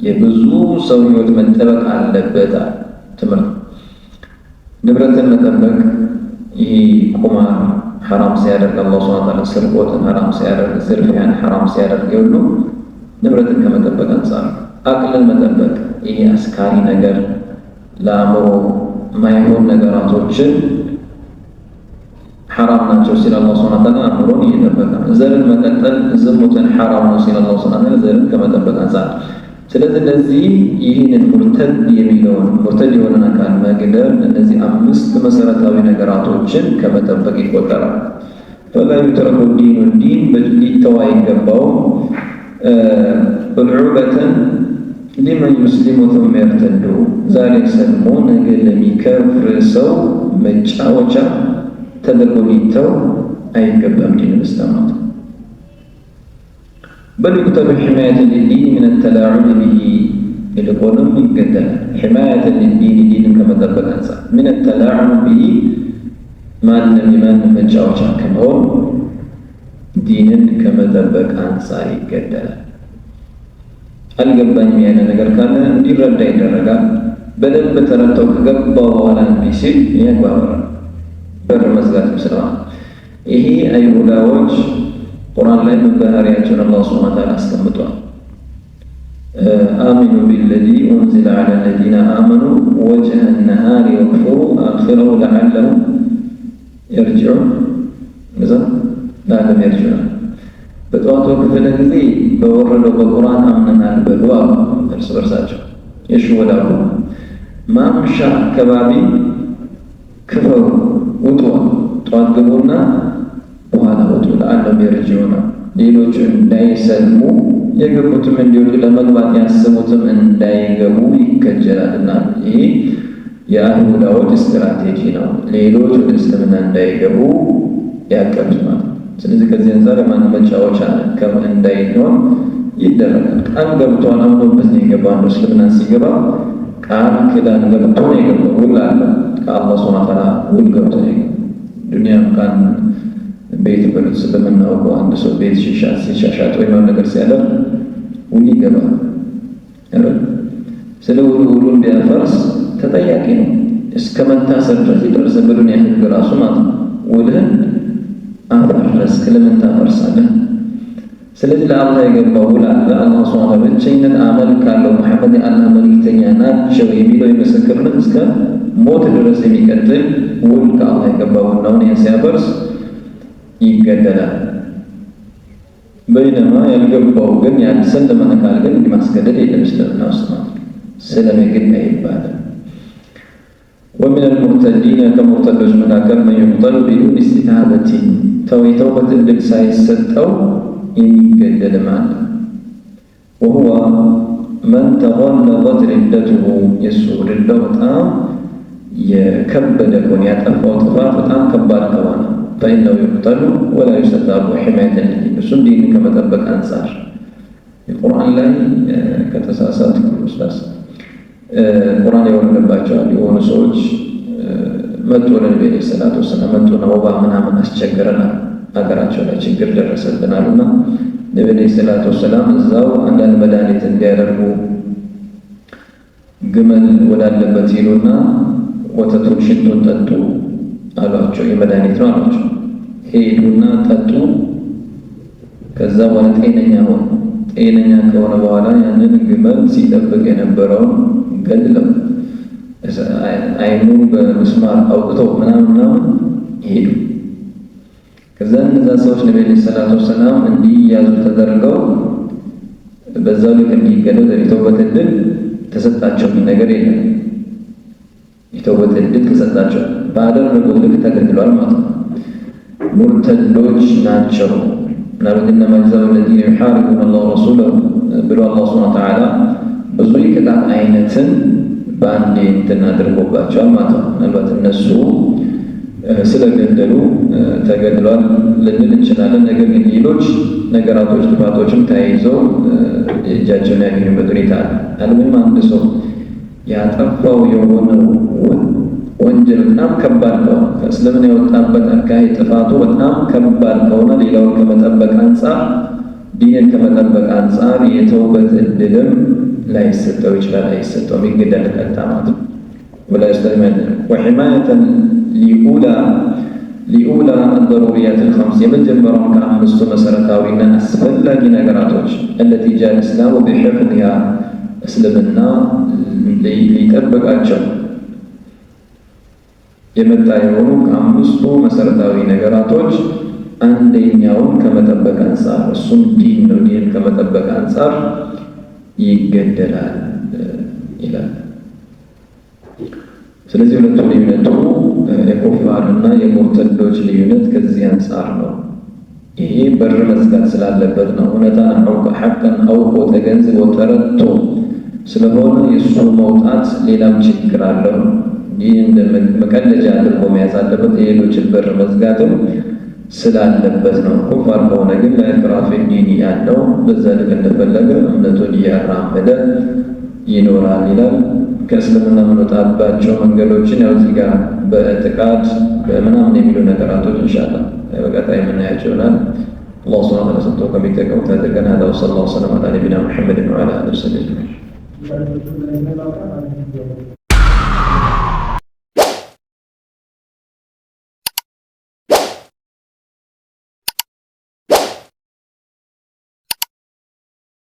የብዙ ሰው ህይወት መጠበቅ አለበት። ትምህርት ንብረትን መጠበቅ ይሄ ቁማር ሐራም ሲያደርግ አላህ ሱብሓነሁ ወተዓላ ስርቆትን ሐራም ሲያደርግ ዝርፊያን ሐራም ሲያደርግ ሁሉ ንብረትን ከመጠበቅ አንፃር አቅልን መጠበቅ ይሄ አስካሪ ነገር ለአእምሮ ማይሆን ነገራቶችን ሐራም ናቸው ሲል አላህ ሱብሓነሁ ወተዓላ አእምሮን እየጠበቀ ነው። ዘርን መቀጠል ዝሙትን ሐራም ነው ሲል አላህ ሱብሓነሁ ወተዓላ ዘርን ከመጠበቅ አንፃር ስለዚህ እነዚህ ይህንን ሙርተድ የሚለውን ሙርተድ የሆነን አካል መግደል እነዚህ አምስት መሰረታዊ ነገራቶችን ከመጠበቅ ይቆጠራል። ፈላ ዩትረኩ ዲኑ ዲን ሊተው አይገባውም። ዑበተን ሊመን ዩስሊሙ ثم يرتد ዛሬ ሰልሞ ነገ ለሚከፍር ሰው መጫወቻ ተደርጎ ሊተው አይገባም። ዲን መስጠማት بل يكتب حماية للدين من التلاعب به يقولون يقدر حماية للدين دين كما تبقى أنسى من التلاعب به ما لم يمان من جاوشا كما هو دين كما تبقى أنسى يقدر القبان ميانا نقر كان ندير ردين درقا بدل بترتو كقبا ولا نبيسي يقبا بر مزقات بسرعة إيه أي أولاوج ቁርአን ላይ መባህሪያቸውን አላህ ሱብሓነሁ ወተዓላ አስቀምጧል። አሚኑ ቢለዚ ኡንዚለ ዐላ ለዚነ አመኑ ወጅሀ ነሃሪ ወክፈሩ አኺረሁ ለዐለሁም የርጅዑን ለዓለም የርጅዑን በጠዋቱ ክፍለ ጊዜ በወረደው በቁርአን አምነናል በሉ አሉ እርስ በርሳቸው የሽወዳሉ ማምሻ አካባቢ ክፈሩ ውጡ ጠዋት ግቡና በኋላ ወጡ ለዓለም የርጅዑን ሌሎች እንዳይሰልሙ የገቡትም እንዲወጡ ለመግባት ያሰቡትም እንዳይገቡ ይከጀላልና ይሄ የአይሁዳዎች ስትራቴጂ ነው። ሌሎች ወደ እስልምና እንዳይገቡ ያቀዱት ማለት ነው። ስለዚህ ከዚህ አንፃር ማን መጫወቻ እንዳይሆን ይደረጋል። ቃል ገብቷል አምኖበት ነው የገባው። አንዱ እስልምና ሲገባ ቃል ኪዳን ገብቶ ነው የገባው። ውል አለ ከአላህ ሱብሓነሁ ወተዓላ ውል ገብቶ ነው የገባው። ዱንያም ካን ቤት በልስ በመናውቀው አንድ ሰው ቤት ሲሻሻጥ ወይም ነገር ሲያደርግ ውል ይገባል። ስለ ውሉን ቢያፈርስ ተጠያቂ ነው። እስከ መታሰር ድረስ ይደርስ በዱንያ ህግ ራሱ ማለት ነው። ውልህን አፈረስክ ለምን ታፈርሳለህ? ስለዚህ ለአላህ የገባው ውል አለ። አላህ ሱብሓነሁ ብቸኝነት አመልካለሁ መሐመድ የአላህ መልእክተኛ ናቸው የሚለው የምስክርነት እስከ ሞት ድረስ የሚቀጥል ውል ከአላህ የገባው ነው። ይሄን ሲያፈርስ ይገደላል። በይነማ ያልገባው ግን ያልሰለመ አካል ግን ማስገደድ የለም። እስልምና ውስጥ ማለት ስለመግድ አይባልም። ومن المرتدين كمرتدج مكان من يقتل بدون استتابة توبة الدل سايستو يقدل معنا وهو من تغلظت ردته يسور اللوط يكبد ونياتفو طفاف كبار كوانا فإنه يقتل ولا يستتاب حماية للدين بسم دين كما تبقى أنصار القرآن لا كتساسات كل أستاذ القرآن يقول لباجوال يقول سوج مدونا النبي عليه الصلاة والسلام مدونا وبا من أسجرنا أقرأتوا لا شكر لرسلنا لنا النبي عليه الصلاة والسلام الزاو عند المدانة ديارو جمل ولا لبتيلنا وتترشدوا تتو አሏቸው የመድኃኒት ነው አሏቸው። ሄዱና ጠጡ። ከዛ በኋላ ጤነኛ ሆነ። ጤነኛ ከሆነ በኋላ ያንን ግመል ሲጠብቅ የነበረውን ገድለው አይኑን በምስማር አውጥተው ምናምን ሄዱ። ከዛ እነዛ ሰዎች ነብዩ ሰለላሁ ዐለይሂ ወሰለም እንዲያዙ ተደርገው በዛው ልክ እንዲገደሉ የተውበት ዕድል ተሰጣቸው። ነገር የለም የተውበት ዕድል ተሰጣቸው። ባደረጉት ልክ ተገድሏል ማለት ነው። ሙርተዶች ናቸው። ነብዩና ማይዛው الذين يحاربون الله ورسوله ብሎ አላህ ሱብሓነሁ ወተዓላ ብዙ የቅጣት አይነትን በአንዴ አድርጎባቸዋል ማለት ነው። ምናልባት እነሱ ስለገደሉ ተገድሏል ልንል እንችላለን። ነገር ግን ሌሎች ነገራቶች ጥፋቶችም ተያይዘው እጃቸውን ያገኙበት ሁኔታ አለ። አልሙሂም አንድ ሰው ያጠፋው የሆነው ወንጀል በጣም ከባድ ነው። ከእስልምና የወጣበት አካሄድ ጥፋቱ በጣም ከባድ ከሆነ ሌላውን ከመጠበቅ አንፃር ዲንን ከመጠበቅ አንጻር የተውበት እድልም ላይሰጠው ይችላል፣ አይሰጠውም፣ ይገደል ቀጥታ ማለት ነው። ወላ ይስተልመን ወሒማየተን ሊኡላ الضروريات الخمس የመጀመሪያውን ከአምስቱ መሰረታዊና አስፈላጊ ነገራቶች التي جاء الإسلام بحفظها እስልምና ሊጠብቃቸው የመጣ የሆኑ ከአምስቱ መሰረታዊ ነገራቶች አንደኛውን ከመጠበቅ አንጻር እሱም ዲን ነው። ዲን ከመጠበቅ አንጻር ይገደላል ይላል። ስለዚህ ሁለቱ ልዩነቱ የኩፋርና የሙርተዶች ልዩነት ከዚህ አንጻር ነው። ይሄ በር መዝጋት ስላለበት ነው። እውነታን ሐቅን አውቆ ተገንዝቦ ተረድቶ ስለሆነ የእሱ መውጣት ሌላም ችግር አለው። ይህ እንደ መቀለጃ አድርጎ መያዝ አለበት። የሌሎችን በር መዝጋትም ስላለበት ነው። ኩፋር ከሆነ ግን ለኢክራፍ ዲን ያለው በዛ ልክ እንደፈለገ እምነቱን እያራመደ ይኖራል ይላል። ከእስልምና የምንወጣባቸው መንገዶችን ያው እዚህ ጋር በእዕትቃድ በምናምን የሚሉ ነገራቶች ኢንሻአላህ በቀጣይ የምናያቸው ይሆናል። አላህ ሱብሓነሁ ወተዓላ ሰጥቶ ከሚጠቀሙት ያድርገን። هذا وصلى الله وسلم على نبينا محمد وعلى آله وصحبه أجمعين.